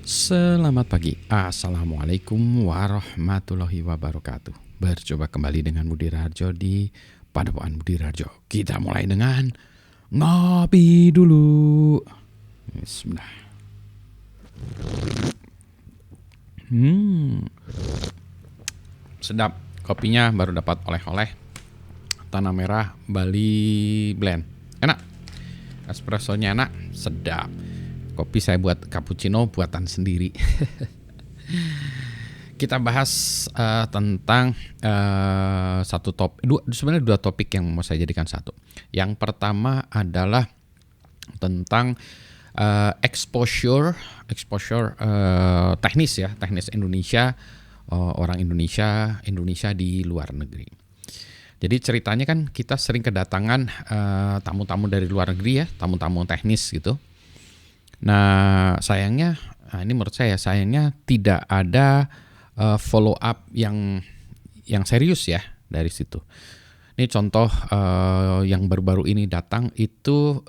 Selamat pagi, Assalamualaikum warahmatullahi wabarakatuh. Berjumpa kembali dengan Budi Raharjo di Padepokan Budi Raharjo. Kita mulai dengan ngopi dulu. Bismillah. Sedap, kopinya baru dapat oleh-oleh Tanah Merah Bali Blend. Enak, espressonya enak, sedap. Kopi saya buat cappuccino buatan sendiri. Kita bahas tentang sebenarnya dua topik yang mau saya jadikan satu. Yang pertama adalah tentang exposure teknis Indonesia, orang Indonesia di luar negeri. Jadi ceritanya kan kita sering kedatangan tamu-tamu dari luar negeri ya, tamu-tamu teknis gitu. Nah sayangnya, ini menurut saya sayangnya tidak ada follow up yang serius ya dari situ. Ini contoh yang baru-baru ini datang itu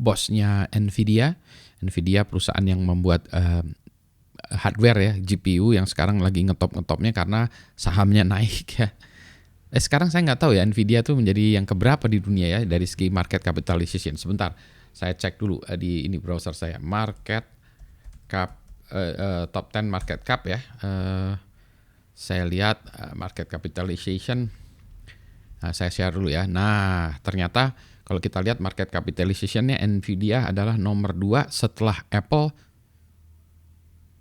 bosnya Nvidia perusahaan yang membuat hardware ya, GPU yang sekarang lagi ngetop-ngetopnya karena sahamnya naik ya. Sekarang saya nggak tahu ya Nvidia tuh menjadi yang keberapa di dunia ya dari segi market capitalization. Sebentar, saya cek dulu di ini browser saya, market cap top 10 market cap ya. Saya lihat market capitalization. Nah, saya share dulu ya. Nah, ternyata kalau kita lihat market capitalization-nya Nvidia adalah nomor 2 setelah Apple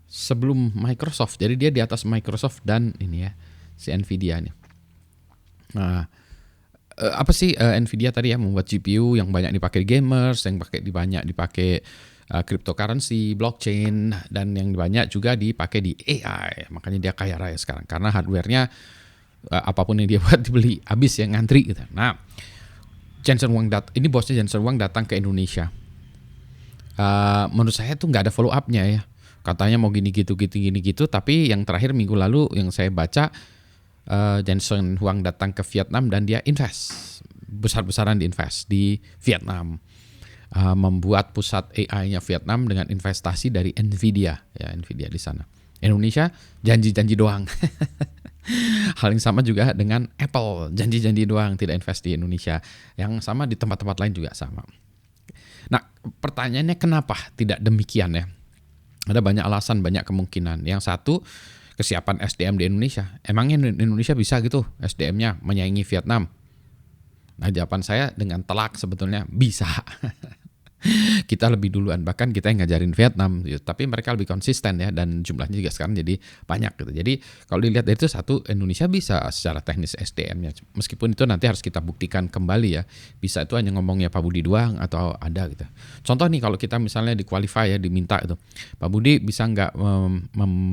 sebelum Microsoft. Jadi dia di atas Microsoft dan ini ya, si Nvidia nih. Nah, apa sih Nvidia tadi ya, membuat GPU yang banyak dipakai gamers, yang banyak dipakai cryptocurrency, blockchain, dan yang banyak juga dipakai di AI. Makanya dia kaya raya sekarang karena hardware-nya apapun yang dia buat dibeli habis ya, ngantri gitu. Nah, ini bosnya Jensen Huang datang ke Indonesia. Menurut saya tuh nggak ada follow up-nya ya. Katanya mau gini gitu, tapi yang terakhir minggu lalu yang saya baca, Jensen Huang datang ke Vietnam dan dia invest besar-besaran di Vietnam, membuat pusat AI-nya Vietnam dengan investasi dari Nvidia di sana. Indonesia janji-janji doang. Hal yang sama juga dengan Apple, janji-janji doang, tidak invest di Indonesia. Yang sama di tempat-tempat lain juga sama. Nah, pertanyaannya kenapa tidak demikian ya? Ada banyak alasan, banyak kemungkinan. Yang satu, kesiapan SDM di Indonesia. Emangnya Indonesia bisa gitu SDM-nya menyaingi Vietnam? Nah, jawaban saya dengan telak sebetulnya bisa. Kita lebih duluan, bahkan kita yang ngajarin Vietnam gitu. Tapi mereka lebih konsisten ya, dan jumlahnya juga sekarang jadi banyak gitu. Jadi kalau dilihat dari itu, satu, Indonesia bisa secara teknis SDM-nya. Meskipun itu nanti harus kita buktikan kembali ya. Bisa itu hanya ngomongnya Pak Budi doang atau ada gitu. Contoh nih, kalau kita misalnya di qualify ya, diminta itu, Pak Budi bisa nggak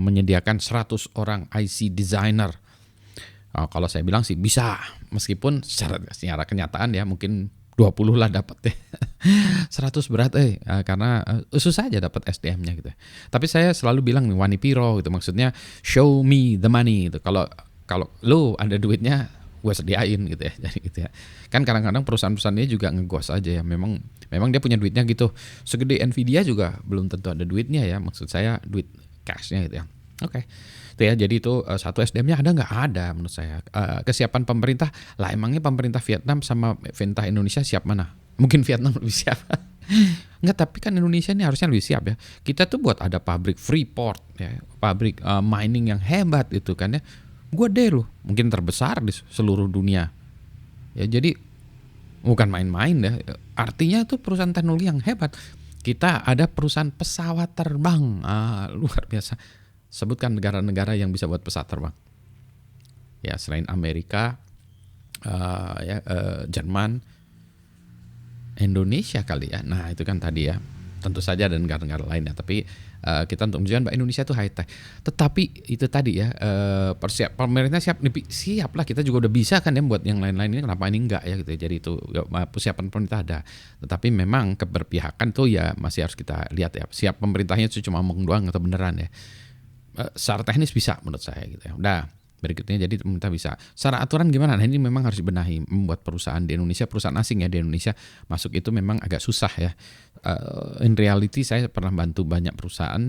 menyediakan 100 orang IC designer? Kalau saya bilang sih bisa, meskipun secara kenyataan ya mungkin 20 lah dapat ya. 100 berat karena susah aja dapat SDM-nya gitu. Tapi saya selalu bilang nih, wani piro gitu, maksudnya show me the money gitu. Kalau lu ada duitnya, gue sediain gitu ya. Jadi gitu ya. Kan kadang-kadang perusahaan-perusahaan ini juga ngegos aja ya. Memang dia punya duitnya gitu. Segede Nvidia juga belum tentu ada duitnya ya. Maksud saya duit cash-nya gitu ya. Oke. Itu ya, jadi itu satu, SDM-nya ada nggak? Ada menurut saya. Kesiapan pemerintah lah, emangnya pemerintah Vietnam sama pemerintah Indonesia siap mana? Mungkin Vietnam lebih siap. Enggak, tapi kan Indonesia ini harusnya lebih siap ya. Kita tuh buat ada pabrik Freeport ya, pabrik mining yang hebat itu kan ya. Gede loh, mungkin terbesar di seluruh dunia. Ya jadi bukan main-main ya. Artinya itu perusahaan teknologi yang hebat. Kita ada perusahaan pesawat terbang, luar biasa. Sebutkan negara-negara yang bisa buat pesawat terbang. Ya, selain Amerika, Jerman, Indonesia kali ya. Nah, itu kan tadi ya. Tentu saja ada negara-negara lain ya. Tapi kita untuk menunjukkan bahwa Indonesia itu high tech. Tetapi itu tadi ya, pemerintah siap lah. Kita juga udah bisa kan ya buat yang lain-lain ini. Kenapa ini enggak ya gitu. Jadi itu persiapan pemerintah ada. Tetapi memang keberpihakan tuh ya masih harus kita lihat ya. Siap pemerintahnya itu cuma ngomong doang atau beneran ya. Secara teknis bisa menurut saya gitu ya. Udah, berikutnya jadi pemerintah bisa. Secara aturan gimana? Nah, ini memang harus dibenahi. Membuat perusahaan di Indonesia, perusahaan asing ya di Indonesia masuk itu memang agak susah ya. In reality saya pernah bantu banyak perusahaan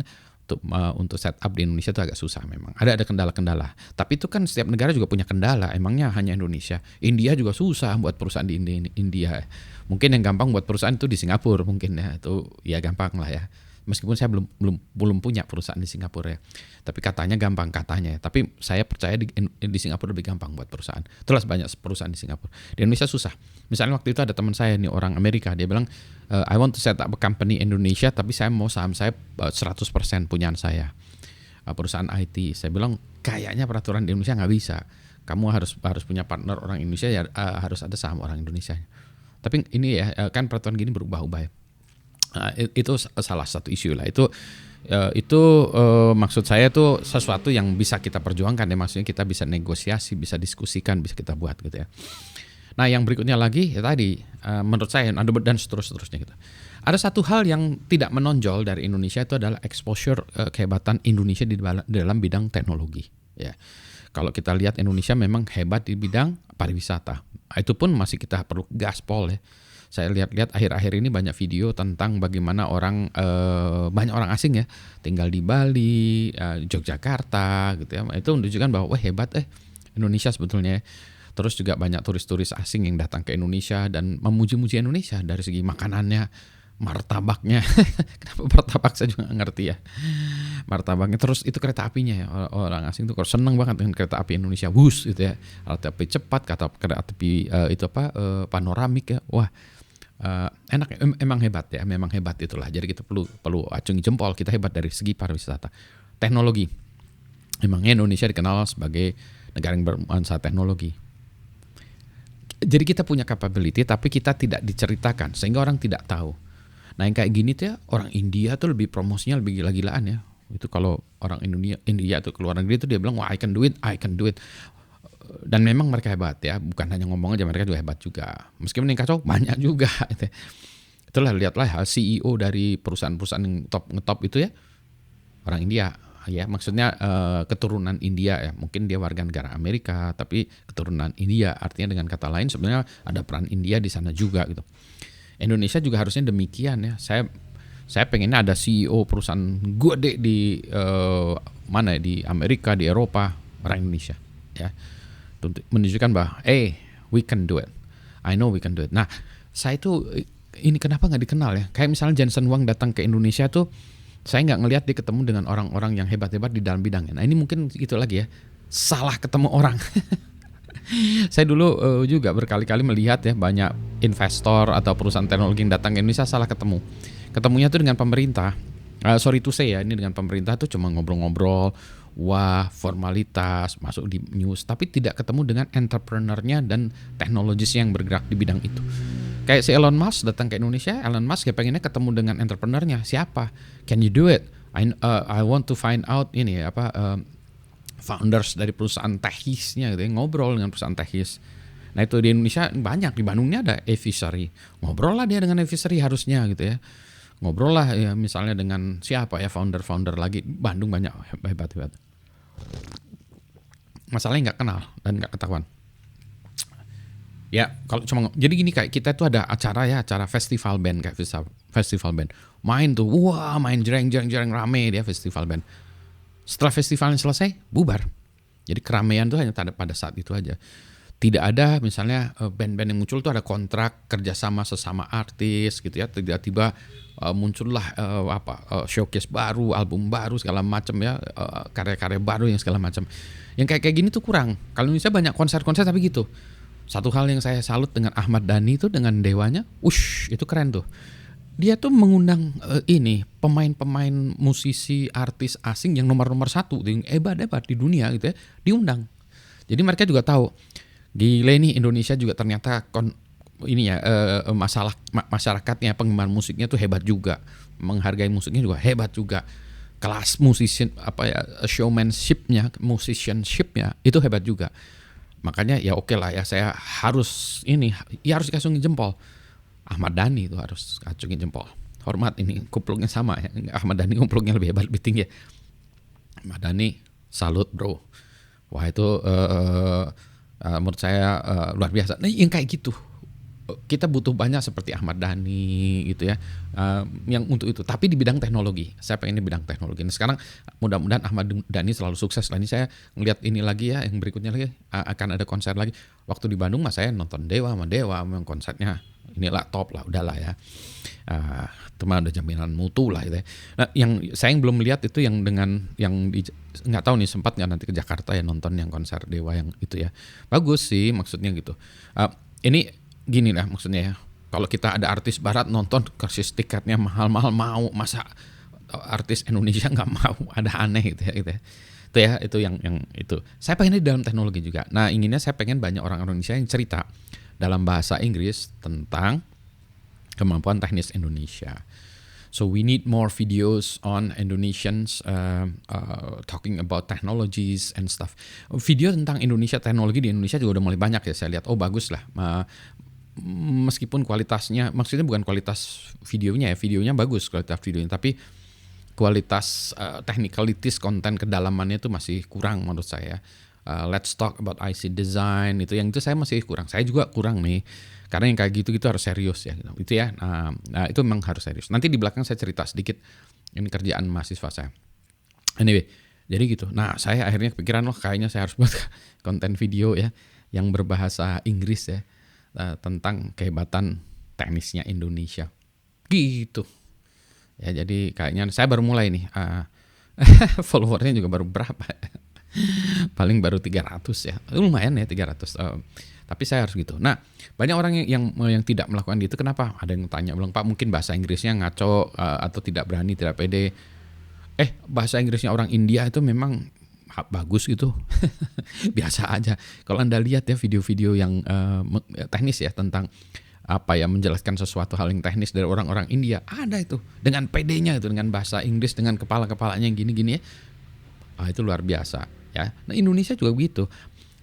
untuk setup di Indonesia itu agak susah memang. Ada kendala-kendala. Tapi itu kan setiap negara juga punya kendala. Emangnya hanya Indonesia? India juga susah buat perusahaan di India. Mungkin yang gampang buat perusahaan itu di Singapura mungkin ya. Itu ya gampang lah ya. Meskipun saya belum punya perusahaan di Singapura ya. Tapi katanya gampang katanya ya. Tapi saya percaya di Singapura lebih gampang buat perusahaan. Itulah banyak perusahaan di Singapura. Di Indonesia susah. Misalnya waktu itu ada teman saya nih orang Amerika, dia bilang I want to set up a company Indonesia tapi saya mau saham saya 100% punyaan saya. Perusahaan IT. Saya bilang kayaknya peraturan di Indonesia nggak bisa. Kamu harus punya partner orang Indonesia ya, harus ada saham orang Indonesia. Tapi ini ya kan peraturan gini berubah-ubah ya. Itu salah satu isu lah. Itu maksud saya tuh sesuatu yang bisa kita perjuangkan ya, maksudnya kita bisa negosiasi, bisa diskusikan, bisa kita buat gitu ya. Nah yang berikutnya lagi ya tadi menurut saya dan seterusnya gitu. Ada satu hal yang tidak menonjol dari Indonesia itu adalah exposure kehebatan Indonesia di dalam bidang teknologi ya. Kalau kita lihat Indonesia memang hebat di bidang pariwisata. Itu pun masih kita perlu gaspol ya. Saya lihat akhir-akhir ini banyak video tentang bagaimana banyak orang asing ya tinggal di Bali, Yogyakarta gitu ya. Itu menunjukkan bahwa wah hebat Indonesia sebetulnya. Terus juga banyak turis-turis asing yang datang ke Indonesia dan memuji-muji Indonesia dari segi makanannya, martabaknya. Kenapa martabak saya juga nggak ngerti ya. Martabaknya, terus itu kereta apinya ya. Orang asing tuh seneng banget dengan kereta api Indonesia. Wus gitu ya. Kereta api cepat, kereta api panoramik ya. Wah. Enak, emang hebat ya, memang hebat itulah. Jadi kita perlu acungi jempol, kita hebat dari segi pariwisata. Teknologi, emangnya Indonesia dikenal sebagai negara yang bernuansa teknologi. Jadi kita punya capability, tapi kita tidak diceritakan sehingga orang tidak tahu. Nah yang kayak gini tuh ya, orang India tuh lebih promosinya lebih gila-gilaan ya. Itu kalau orang India tuh keluar negeri tuh dia bilang wah I can do it. Dan memang mereka hebat ya, bukan hanya ngomong aja, mereka juga hebat juga. Meskipun yang kacau banyak juga. Itulah lihatlah CEO dari perusahaan-perusahaan yang ngetop itu ya orang India ya, maksudnya keturunan India ya. Mungkin dia warga negara Amerika tapi keturunan India, artinya dengan kata lain sebenarnya ada peran India di sana juga gitu. Indonesia juga harusnya demikian ya. Saya pengennya ada CEO perusahaan gede di di Amerika, di Eropa, orang Indonesia ya. Untuk menunjukkan bahwa we can do it. I know we can do it. Nah, saya itu ini kenapa nggak dikenal ya? Kayak misalnya Jensen Huang datang ke Indonesia tuh saya nggak ngelihat dia ketemu dengan orang-orang yang hebat-hebat di dalam bidangnya. Nah, ini mungkin gitu lagi ya. Salah ketemu orang. Saya dulu juga berkali-kali melihat ya banyak investor atau perusahaan teknologi yang datang ke Indonesia salah ketemu. Ketemunya tuh dengan pemerintah. Sorry to say ya, ini dengan pemerintah tuh cuma ngobrol-ngobrol. Wah, formalitas, masuk di news, tapi tidak ketemu dengan entrepreneurnya dan teknologis yang bergerak di bidang itu. Kayak si Elon Musk datang ke Indonesia, Elon Musk ya pengennya ketemu dengan entrepreneurnya. Siapa? Can you do it? I want to find out founders dari perusahaan tekisnya gitu ya, ngobrol dengan perusahaan tekis. Nah itu di Indonesia banyak, di Bandungnya ada Evisery. Ngobrol lah dia dengan Evisery harusnya gitu ya. Ngobrol lah ya misalnya dengan siapa ya founder lagi. Bandung banyak hebat-hebat. Masalahnya nggak kenal dan nggak ketahuan. Ya kalau cuma jadi gini, kayak kita tuh ada acara festival band, kayak festival band main tuh, wah main jereng rame dia festival band. Setelah festivalnya selesai bubar. Jadi keramaian tuh hanya pada saat itu aja. Tidak ada misalnya band-band yang muncul tuh ada kontrak kerjasama sesama artis gitu ya. Tiba-tiba muncullah showcase baru, album baru segala macam ya, karya-karya baru yang segala macam. Yang kayak gini tuh kurang. Kalau Indonesia banyak konser-konser tapi gitu. Satu hal yang saya salut dengan Ahmad Dhani itu dengan Dewanya, itu keren tuh. Dia tuh mengundang pemain-pemain musisi artis asing yang nomor 1 yang hebat di dunia gitu ya, diundang. Jadi mereka juga tahu gila nih Indonesia juga ternyata masalah masyarakatnya, penggemar musiknya tuh hebat juga, menghargai musiknya juga hebat juga, kelas showmanshipnya, musicianshipnya itu hebat juga. Makanya ya oke lah ya, saya harus kacungin jempol. Ahmad Dhani itu harus kacungin jempol. Hormat, ini kumplungnya sama ya. Ahmad Dhani kumplungnya lebih hebat, lebih tinggi ya. Ahmad Dhani salut bro. Wah itu menurut saya luar biasa. Nah yang kayak gitu kita butuh banyak seperti Ahmad Dhani gitu ya, yang untuk itu. Tapi di bidang teknologi, saya pengen di bidang teknologi. Nah, sekarang mudah-mudahan Ahmad Dhani selalu sukses. Lah ini saya ngeliat ini lagi ya, yang berikutnya lagi akan ada konser lagi. Waktu di Bandung mas saya nonton Dewa sama memang konsernya inilah top lah, udahlah ya. Teman udah jaminan mutu lah gitu ya. Nah, yang saya yang belum lihat itu yang dengan yang nggak tahu nih sempat nggak nanti ke Jakarta ya nonton yang konser Dewa yang itu ya. Bagus sih maksudnya gitu. Ini gini lah maksudnya ya. Kalau kita ada artis barat nonton kasih tiketnya mahal-mahal mau, masa artis Indonesia nggak mau, ada aneh gitu ya gitu ya. Itu yang itu. Saya pengen di dalam teknologi juga. Nah, inginnya saya pengen banyak orang Indonesia yang cerita dalam bahasa Inggris tentang kemampuan teknis Indonesia. So we need more videos on Indonesians talking about technologies and stuff. Video tentang Indonesia, teknologi di Indonesia juga udah mulai banyak ya saya lihat. Oh bagus lah. Meskipun kualitasnya, maksudnya bukan kualitas videonya ya, videonya bagus kualitas videonya, tapi kualitas technicalities konten kedalamannya itu masih kurang menurut saya. Let's talk about IC design itu saya masih kurang. Saya juga kurang nih. Karena yang kayak gitu harus serius ya gitu. Itu ya. Nah, itu memang harus serius. Nanti di belakang saya cerita sedikit ini kerjaan mahasiswa saya. Anyway, jadi gitu. Nah, saya akhirnya kepikiran kayaknya saya harus buat konten video ya yang berbahasa Inggris ya tentang kehebatan teknisnya Indonesia. Gitu. Ya, jadi kayaknya saya baru mulai nih. Followernya juga baru berapa? Paling baru 300 ya. Lumayan ya 300. Tapi saya harus gitu. Nah, banyak orang yang tidak melakukan gitu. Kenapa? Ada yang tanya bilang, Pak mungkin bahasa Inggrisnya ngaco atau tidak berani, tidak pede. Bahasa Inggrisnya orang India itu memang bagus gitu. Biasa aja. Kalau Anda lihat ya video-video yang teknis ya tentang menjelaskan sesuatu hal yang teknis dari orang-orang India, ada itu dengan pedenya itu, dengan bahasa Inggris, dengan kepala-kepalanya yang gini-gini ya. Itu luar biasa ya. Nah, Indonesia juga begitu.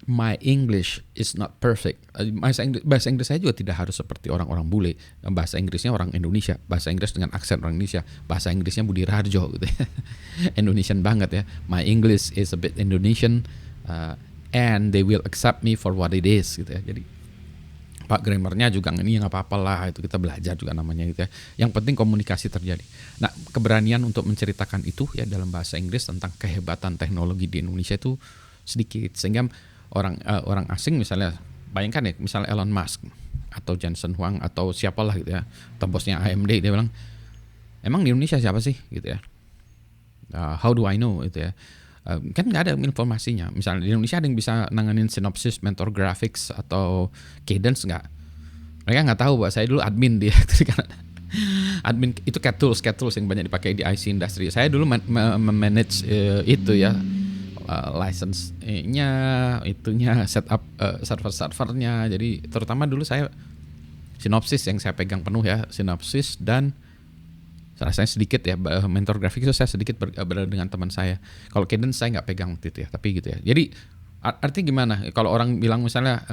My English is not perfect. Bahasa Inggris saya juga tidak harus seperti orang-orang bule. Bahasa Inggrisnya orang Indonesia, bahasa Inggris dengan aksen orang Indonesia, bahasa Inggrisnya Budi Raharjo gitu ya. Indonesian banget ya. My English is a bit Indonesian and they will accept me for what it is gitu ya. Jadi Pak grammarnya juga ini nggak apa-apa lah, itu kita belajar juga namanya gitu ya. Yang penting komunikasi terjadi. Nah, keberanian untuk menceritakan itu ya dalam bahasa Inggris tentang kehebatan teknologi di Indonesia itu sedikit, sehingga orang asing misalnya, bayangkan ya misalnya Elon Musk atau Jensen Huang atau siapalah gitu ya, atau bosnya AMD, dia bilang emang di Indonesia siapa sih gitu ya, how do I know gitu ya. Kan nggak ada informasinya. Misalnya di Indonesia ada yang bisa nanganin Synopsys, Mentor Graphics atau Cadence nggak? Mereka nggak tahu, Pak. Saya dulu admin di Kanada. Admin itu CAD tools yang banyak dipakai di IC industry. Saya dulu manage itu ya, license-nya, itunya, setup server-servernya. Jadi terutama dulu saya Synopsys yang saya pegang penuh ya, Synopsys, dan rasanya sedikit ya Mentor Graphics itu saya sedikit berada dengan teman saya. Kalau Cadence saya nggak pegang waktu itu ya, tapi gitu ya. Jadi artinya gimana? Kalau orang bilang misalnya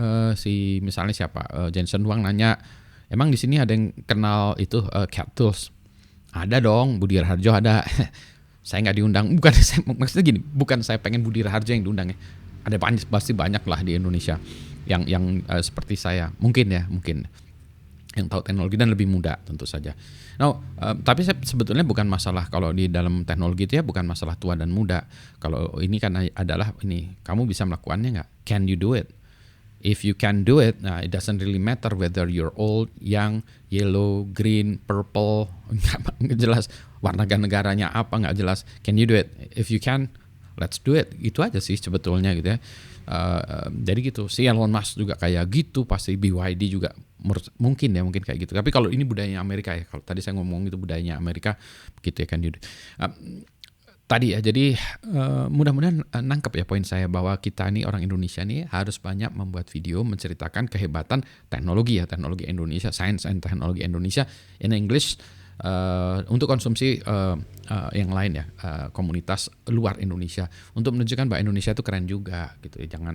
misalnya siapa Jensen Huang nanya, emang di sini ada yang kenal itu CAD tools? Ada dong, Budi Raharjo ada. Saya nggak diundang. Bukan saya, maksudnya gini, bukan saya pengen Budi Raharjo yang diundang ya. Ada pasti banyak lah di Indonesia yang seperti saya. Mungkin yang tahu teknologi dan lebih muda tentu saja. Tapi sebetulnya bukan masalah kalau di dalam teknologi itu ya, bukan masalah tua dan muda. Kalau ini kan adalah ini, kamu bisa melakukannya nggak? Can you do it? If you can do it, it doesn't really matter whether you're old, young, yellow, green, purple, nggak jelas warna negaranya apa, nggak jelas. Can you do it? If you can, let's do it. Itu aja sih sebetulnya gitu ya. Jadi gitu. Si Elon Musk juga kayak gitu, pasti BYD juga mungkin kayak gitu. Tapi kalau ini budayanya Amerika ya. Kalau tadi saya ngomong itu budayanya Amerika, begitu ya kan. Tadi ya, jadi mudah-mudahan nangkep ya poin saya bahwa kita ini orang Indonesia nih harus banyak membuat video menceritakan kehebatan teknologi Indonesia, science and teknologi Indonesia in English. Untuk konsumsi yang lain ya, komunitas luar Indonesia, untuk menunjukkan bahwa Indonesia itu keren juga gitu ya. Jangan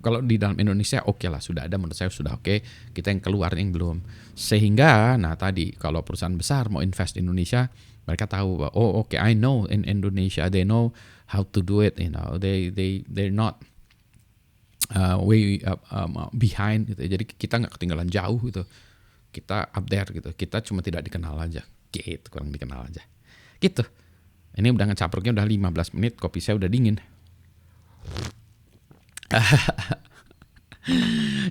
kalau di dalam Indonesia oke lah, sudah ada, menurut saya sudah oke. Kita yang keluar yang belum, sehingga tadi kalau perusahaan besar mau invest di Indonesia, mereka tahu bahwa I know in Indonesia they know how to do it, they're not way behind gitu ya. Jadi kita nggak ketinggalan jauh gitu. Kita up there gitu. Kita cuma tidak dikenal aja. Gitu, kurang dikenal aja. Gitu. Ini udah ngecapruknya udah 15 menit, kopi saya udah dingin.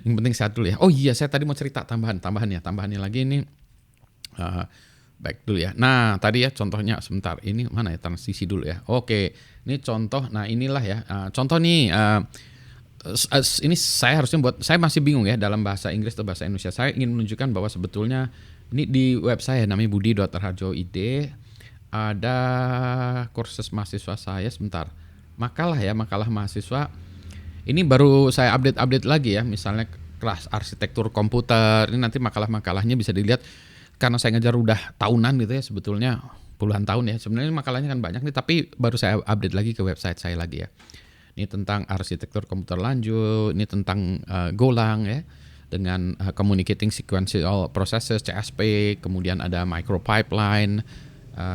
Yang penting sehat dulu ya. Oh iya, saya tadi mau cerita tambahannya lagi ini. Baik dulu ya. Nah, tadi ya contohnya sebentar. Ini mana ya, transisi dulu ya. Oke, ini contoh. Nah, inilah ya. Contoh nih. Ini saya harusnya saya masih bingung ya dalam bahasa Inggris atau bahasa Indonesia. Saya ingin menunjukkan bahwa sebetulnya ini di web saya namanya budi.raharjo.id ada kursus mahasiswa saya sebentar. Makalah mahasiswa. Ini baru saya update lagi ya. Misalnya kelas arsitektur komputer. Ini nanti makalah-makalahnya bisa dilihat karena saya ngajar udah tahunan gitu ya, sebetulnya puluhan tahun ya. Sebenarnya makalahnya kan banyak nih, tapi baru saya update lagi ke website saya lagi ya. Ini tentang arsitektur komputer lanjut, ini tentang Golang ya, dengan communicating sequential processes CSP, kemudian ada micro pipeline,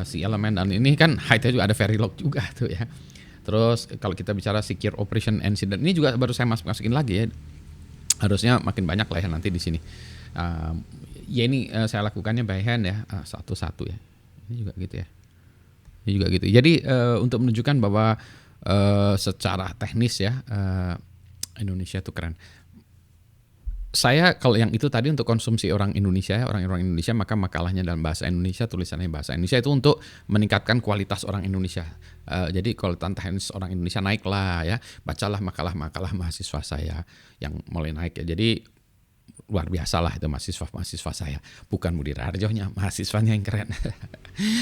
si element, dan ini kan height-nya juga ada Verilog juga tuh ya. Terus kalau kita bicara secure operation incident, ini juga baru saya masukin lagi ya. Harusnya makin banyak lah ya nanti di sini. Ya ini saya lakukannya by hand ya, satu-satu ya. Ini juga gitu ya. Ini juga gitu. Jadi untuk menunjukkan bahwa secara teknis ya Indonesia itu keren. Saya kalau yang itu tadi untuk konsumsi orang Indonesia ya, orang-orang Indonesia, maka makalahnya dalam bahasa Indonesia, tulisannya bahasa Indonesia itu untuk meningkatkan kualitas orang Indonesia. Jadi kualitas teknis orang Indonesia naik lah ya. Bacalah makalah-makalah mahasiswa saya yang mulai naik ya. Jadi luar biasa lah itu mahasiswa saya. Bukan Budi Raharjonya, mahasiswanya yang keren.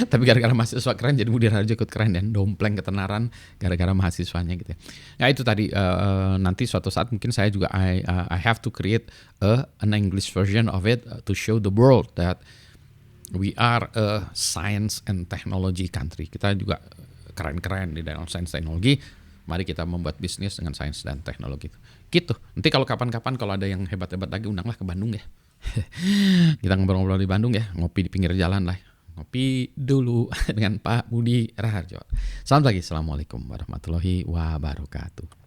Tapi gara-gara mahasiswa keren jadi Budi Raharjo ikut keren dan dompleng ketenaran gara-gara mahasiswanya gitu ya. Ya itu tadi nanti suatu saat mungkin saya juga I have to create an English version of it to show the world that we are a science and technology country. Kita juga keren-keren di dalam science teknologi. Mari kita membuat bisnis dengan sains dan teknologi. Gitu. Nanti kalau kapan-kapan kalau ada yang hebat-hebat lagi undanglah ke Bandung ya. Kita ngobrol-ngobrol di Bandung ya, ngopi di pinggir jalan lah. Ngopi dulu dengan Pak Budi Raharjo. Selamat pagi, assalamualaikum warahmatullahi wabarakatuh.